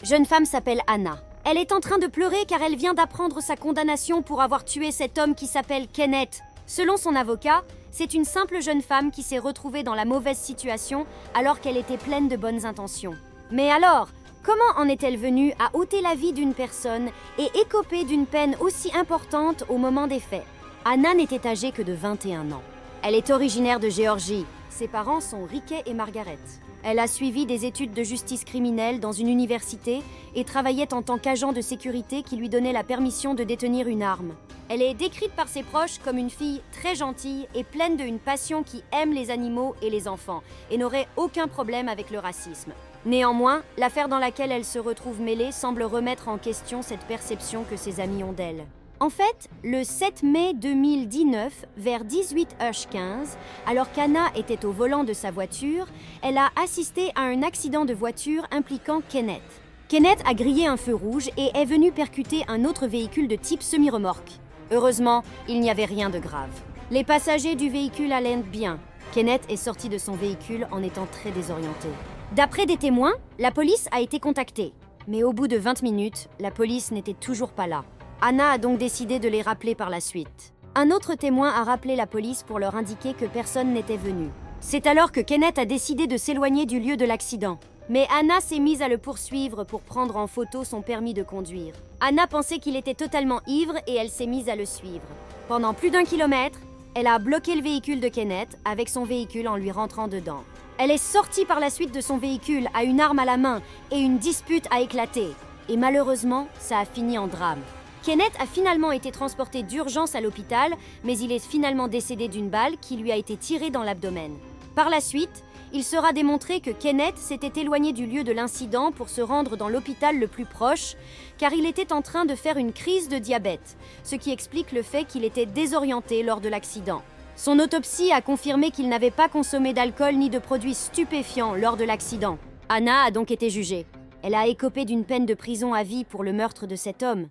jeune femme s'appelle Anna. Elle est en train de pleurer car elle vient d'apprendre sa condamnation pour avoir tué cet homme qui s'appelle Kenneth. Selon son avocat, c'est une simple jeune femme qui s'est retrouvée dans la mauvaise situation alors qu'elle était pleine de bonnes intentions. Mais alors, comment en est-elle venue à ôter la vie d'une personne et écoper d'une peine aussi importante au moment des faits? Anna n'était âgée que de 21 ans. Elle est originaire de Géorgie. Ses parents sont Rickey et Margaret. Elle a suivi des études de justice criminelle dans une université et travaillait en tant qu'agent de sécurité qui lui donnait la permission de détenir une arme. Elle est décrite par ses proches comme une fille très gentille et pleine d'une passion qui aime les animaux et les enfants et n'aurait aucun problème avec le racisme. Néanmoins, l'affaire dans laquelle elle se retrouve mêlée semble remettre en question cette perception que ses amis ont d'elle. En fait, le 7 mai 2019, vers 18h15, alors qu'Anna était au volant de sa voiture, elle a assisté à un accident de voiture impliquant Kenneth. Kenneth a grillé un feu rouge et est venu percuter un autre véhicule de type semi-remorque. Heureusement, il n'y avait rien de grave. Les passagers du véhicule allaient bien. Kenneth est sorti de son véhicule en étant très désorienté. D'après des témoins, la police a été contactée. Mais au bout de 20 minutes, la police n'était toujours pas là. Anna a donc décidé de les rappeler par la suite. Un autre témoin a rappelé la police pour leur indiquer que personne n'était venu. C'est alors que Kenneth a décidé de s'éloigner du lieu de l'accident. Mais Anna s'est mise à le poursuivre pour prendre en photo son permis de conduire. Anna pensait qu'il était totalement ivre et elle s'est mise à le suivre. Pendant plus d'1 kilomètre, elle a bloqué le véhicule de Kenneth avec son véhicule en lui rentrant dedans. Elle est sortie par la suite de son véhicule à une arme à la main et une dispute a éclaté. Et malheureusement, ça a fini en drame. Kenneth a finalement été transporté d'urgence à l'hôpital, mais il est finalement décédé d'une balle qui lui a été tirée dans l'abdomen. Par la suite, il sera démontré que Kenneth s'était éloigné du lieu de l'incident pour se rendre dans l'hôpital le plus proche, car il était en train de faire une crise de diabète, ce qui explique le fait qu'il était désorienté lors de l'accident. Son autopsie a confirmé qu'il n'avait pas consommé d'alcool ni de produits stupéfiants lors de l'accident. Anna a donc été jugée. Elle a écopé d'une peine de prison à vie pour le meurtre de cet homme.